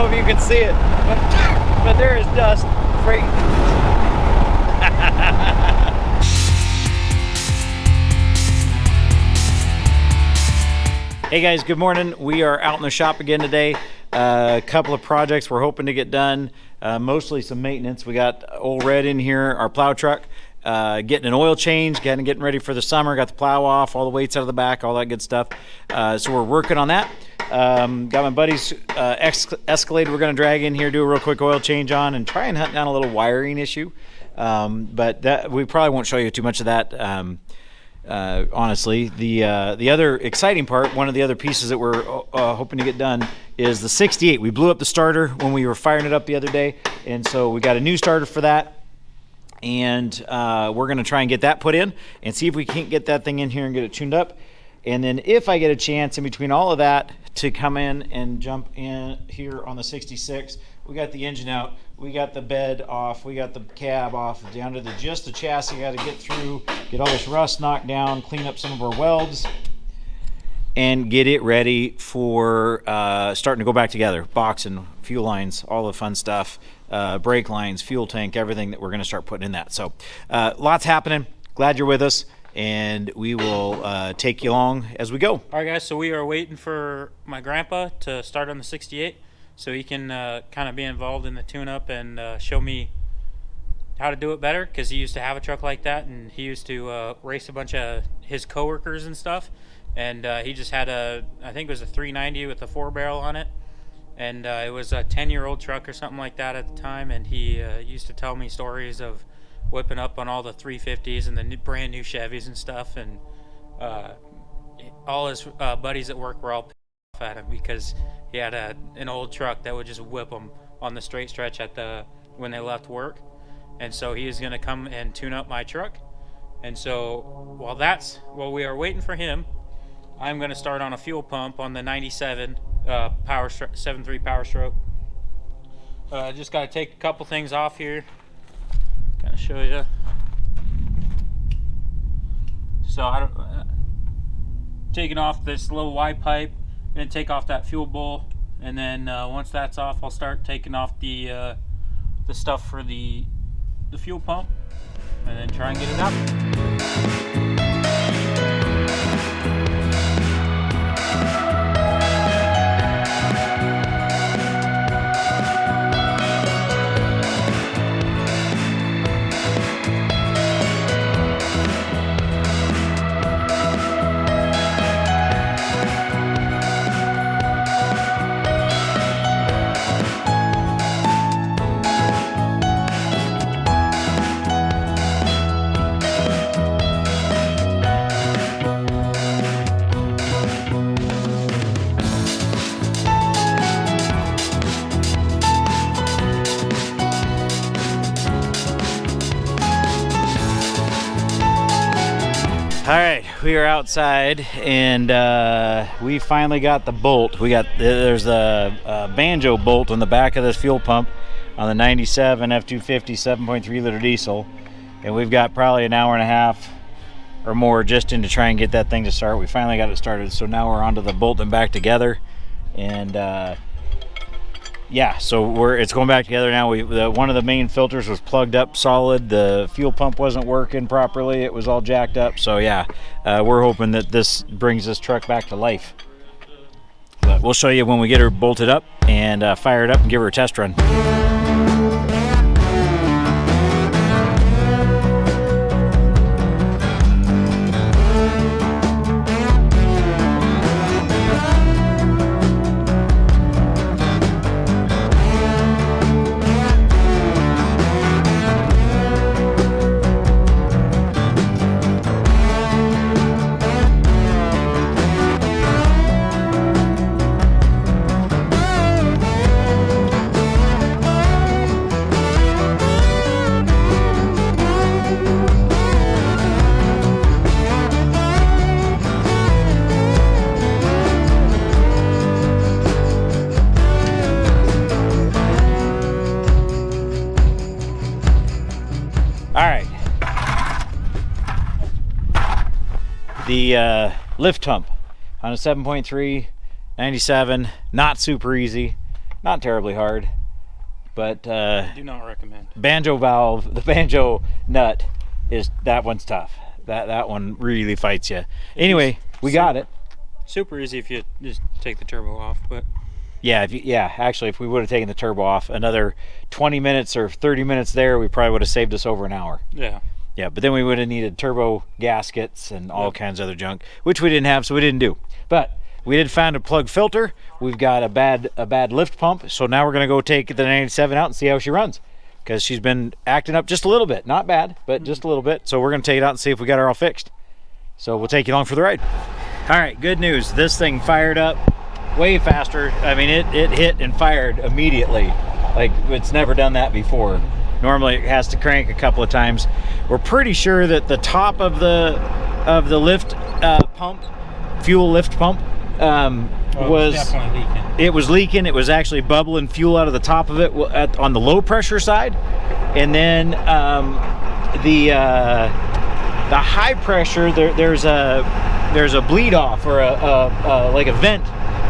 know if you can see it, but there is dust. Freight. Hey guys, good morning. We are out in the shop again today. A couple of projects we're hoping to get done, mostly some maintenance. We got old Red in here, our plow truck, getting an oil change, getting ready for the summer, got the plow off, all the weights out of the back, all that good stuff. So we're working on that. Got my buddy's Escalade we're going to drag in here, do a real quick oil change on, and try and hunt down a little wiring issue. But that, we probably won't show you too much of that. Honestly, the other exciting part, one of the other pieces that we're hoping to get done is the 68. We blew up the starter when we were firing it up the other day, and so we got a new starter for that, and we're going to try and get that put in and see if we can't get that thing in here and get it tuned up. And then if I get a chance in between all of that to come in and jump in here on the 66, we got the engine out, we got the bed off, we got the cab off, down to just the chassis. Got to get through, get all this rust knocked down, clean up some of our welds, and get it ready for starting to go back together. Boxing, fuel lines, all the fun stuff, brake lines, fuel tank, everything that we're going to start putting in that. So lots happening. Glad you're with us, and we will take you along as we go. All right, guys, so we are waiting for my grandpa to start on the 68 so he can kind of be involved in the tune-up and show me how to do it better, because he used to have a truck like that, and he used to race a bunch of his coworkers and stuff, and he just had I think it was a 390 with a 4-barrel on it, and it was a 10-year-old truck or something like that at the time, and he used to tell me stories of whipping up on all the 350s and the brand new Chevys and stuff, and all his buddies at work were all pissed off at him because he had an old truck that would just whip them on the straight stretch when they left work. And so he is going to come and tune up my truck. And so while we are waiting for him, I'm going to start on a fuel pump on the 97 7.3 Power Stroke. Just got to take a couple things off here. Kind of show you. So taking off this little Y pipe, gonna take off that fuel bowl, and then once that's off, I'll start taking off the stuff for the fuel pump, and then try and get it up. All right, we are outside, and we finally got the bolt. There's a banjo bolt on the back of this fuel pump on the 97 F250 7.3 liter diesel, and we've got probably an hour and a half or more just in to try and get that thing to start. We finally got it started, so now we're onto the bolting back together, and yeah, so it's going back together now. One of the main filters was plugged up solid. The fuel pump wasn't working properly. It was all jacked up. So yeah, we're hoping that this brings this truck back to life. But we'll show you when we get her bolted up and fire it up and give her a test run. The lift hump on a 7.3 97, not super easy. not terribly hard, but Do not recommend. banjo valve, the banjo nut, that one's tough. That one really fights you. Anyway, we got it. Super easy if you just take the turbo off, but Yeah, actually, if we would have taken the turbo off, another 20 minutes or 30 minutes there, we probably would have saved us over an hour. yeah. Yeah, but then we would have needed turbo gaskets and all kinds of other junk, which we didn't have, so we didn't do. But we did find a plug filter. We've got a bad lift pump, so now we're gonna go take the 97 out and see how she runs, because she's been acting up just a little bit. Not bad, but just a little bit. So we're gonna take it out and see if we got her all fixed. So we'll take you along for the ride. All right, good news. This thing fired up way faster. I mean, it hit and fired immediately. Like, it's never done that before. Normally it has to crank a couple of times. We're pretty sure that the top of the lift pump, fuel lift pump, was definitely leaking. It was leaking. It was actually bubbling fuel out of the top of it on the low pressure side, and then the high pressure, there's a bleed off, or like a vent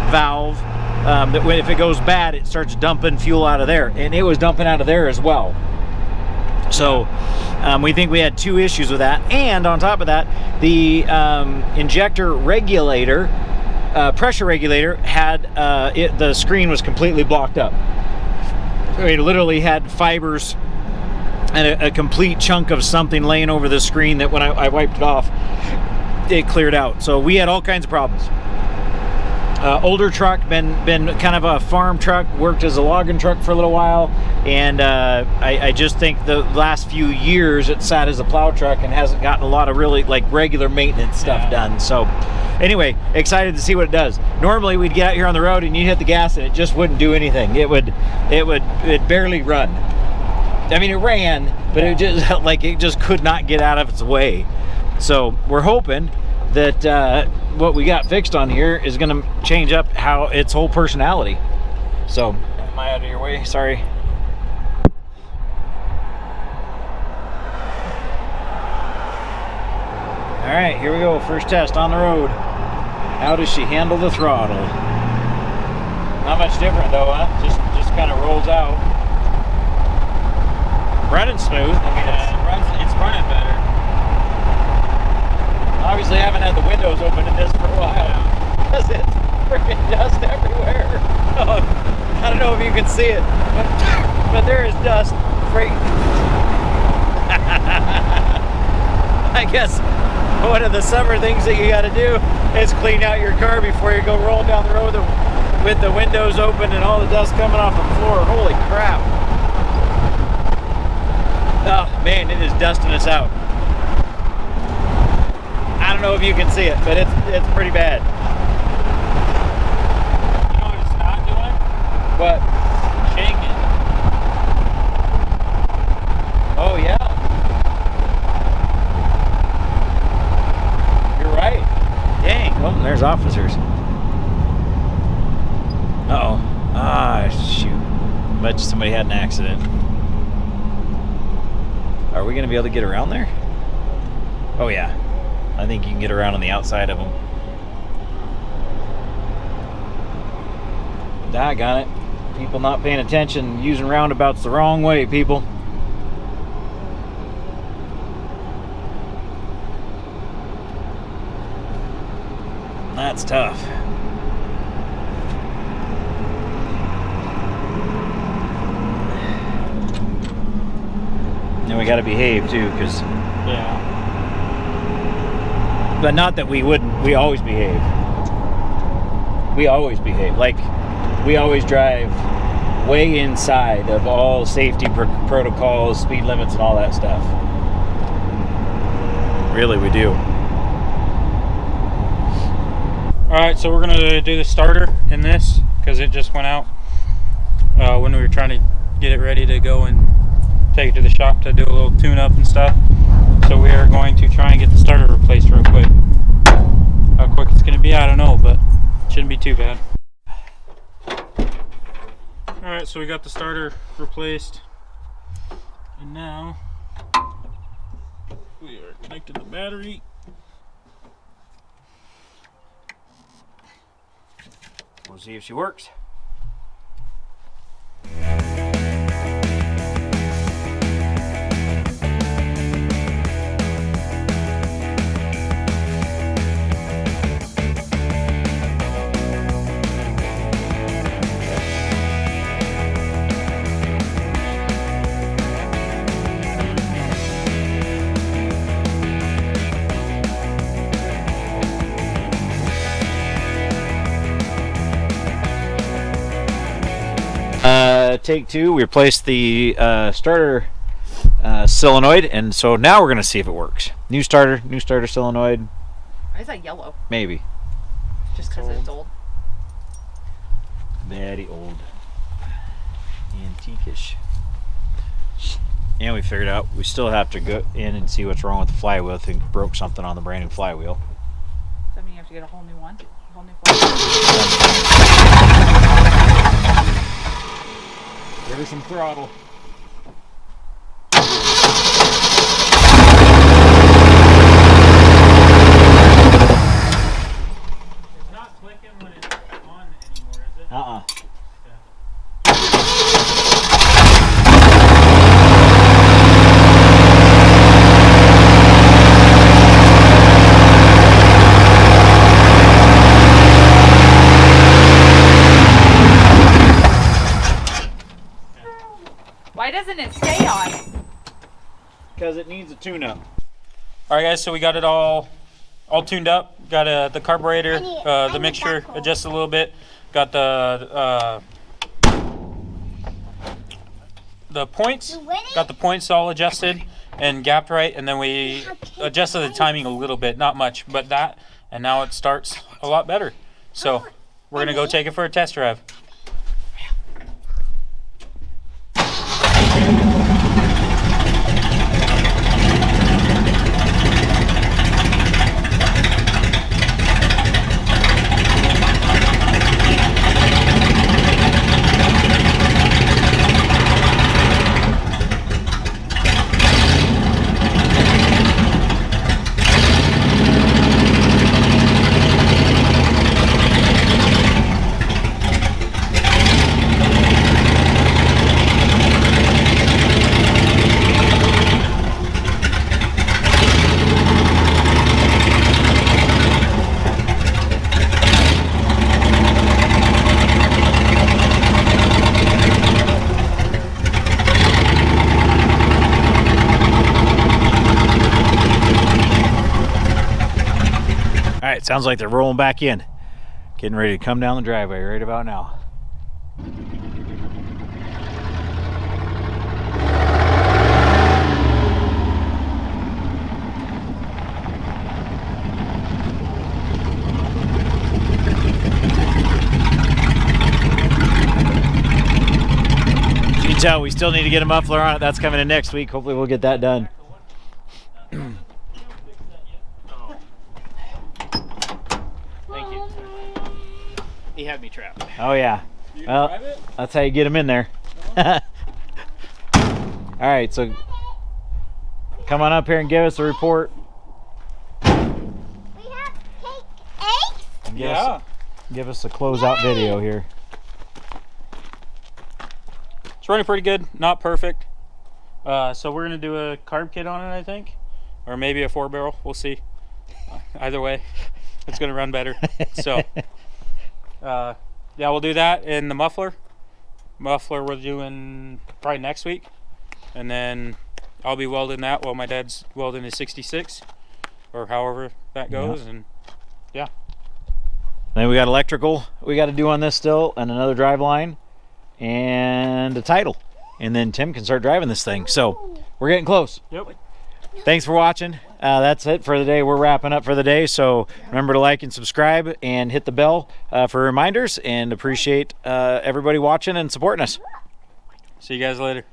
valve, that if it goes bad, it starts dumping fuel out of there, and it was dumping out of there as well. So we think we had 2 issues with that, and on top of that, the injector regulator, pressure regulator, had the screen was completely blocked up. So it literally had fibers and a complete chunk of something laying over the screen that when I wiped it off, it cleared out. So we had all kinds of problems. Older truck, been kind of a farm truck, worked as a logging truck for a little while, and I just think the last few years it sat as a plow truck and hasn't gotten a lot of really like regular maintenance stuff done. So anyway, excited to see what it does. Normally we'd get out here on the road and you'd hit the gas and it just wouldn't do anything. It barely run. I mean, it ran, but it just it just could not get out of its way. So we're hoping that what we got fixed on here is going to change up how its whole personality. So, am I out of your way? Sorry. All right, here we go. First test on the road. How does she handle the throttle? Not much different though, huh? Just kind of rolls out. Running smooth. I mean, it's running better. Obviously, I haven't had the windows open in this for a while because it's freaking dust everywhere. Oh, I don't know if you can see it, but there is dust. I guess one of the summer things that you got to do is clean out your car before you go rolling down the road with the windows open and all the dust coming off the floor. Holy crap! Oh man, it is dusting us out. I don't know if you can see it, but it's pretty bad. You know what it's not doing? What? Shaking. Oh yeah. You're right. Dang. Oh, there's officers. Uh-oh. Ah, shoot. Bet somebody had an accident. Are we going to be able to get around there? Oh yeah. I think you can get around on the outside of them. Doggone it. People not paying attention, using roundabouts the wrong way, people. That's tough. And we got to behave too, because Yeah. but not that we wouldn't. We always behave. We always behave. Like, we always drive way inside of all safety protocols, speed limits, and all that stuff. Really, we do. Alright, so we're going to do the starter in this because it just went out when we were trying to get it ready to go and take it to the shop to do a little tune-up and stuff. So we are going to try and get the starter replaced real quick. How quick it's going to be, I don't know, but it shouldn't be too bad. Alright, so we got the starter replaced. And now we are connecting the battery. We'll see if she works. take two. We replaced the starter solenoid, and so now we're going to see if it works. New starter solenoid. Why is that yellow? Maybe. Just because it's old. Very old. Antique-ish. And we figured out we still have to go in and see what's wrong with the flywheel. I think broke something on the brand new flywheel. Does that mean you have to get a whole new one? A whole new flywheel? Give her some throttle. It's not clicking when it's on anymore, is it? Uh-uh. Why doesn't it stay on? Because it needs a tune-up. All right, guys. So we got it all tuned up. Got the carburetor, the mixture adjusted a little bit. Got the points. Got the points all adjusted and gapped right, and then we adjusted the timing a little bit, not much, but that. And now it starts a lot better. So we're gonna go take it for a test drive. All right, sounds like they're rolling back in. Getting ready to come down the driveway right about now. You can tell we still need to get a muffler on it. That's coming in next week. Hopefully we'll get that done. Thank you. He had me trapped. Oh yeah. Well, that's how you get them in there. All right, so come on up here and give us a report. We have cake eggs? And Yeah. give us a closeout video here. It's running pretty good, not perfect. So we're gonna do a carb kit on it, I think, or maybe a 4-barrel. We'll see. Either way, it's gonna run better. So, yeah, we'll do that. And the muffler we're doing probably next week, and then I'll be welding that while my dad's welding his 66, or however that goes. Yeah. And yeah. Then we got electrical we got to do on this still, and another drive line, and a title. And then Tim can start driving this thing. So we're getting close. Yep. Thanks for watching. That's it for the day. We're wrapping up for the day. So remember to like and subscribe and hit the bell for reminders, and appreciate everybody watching and supporting us. See you guys later.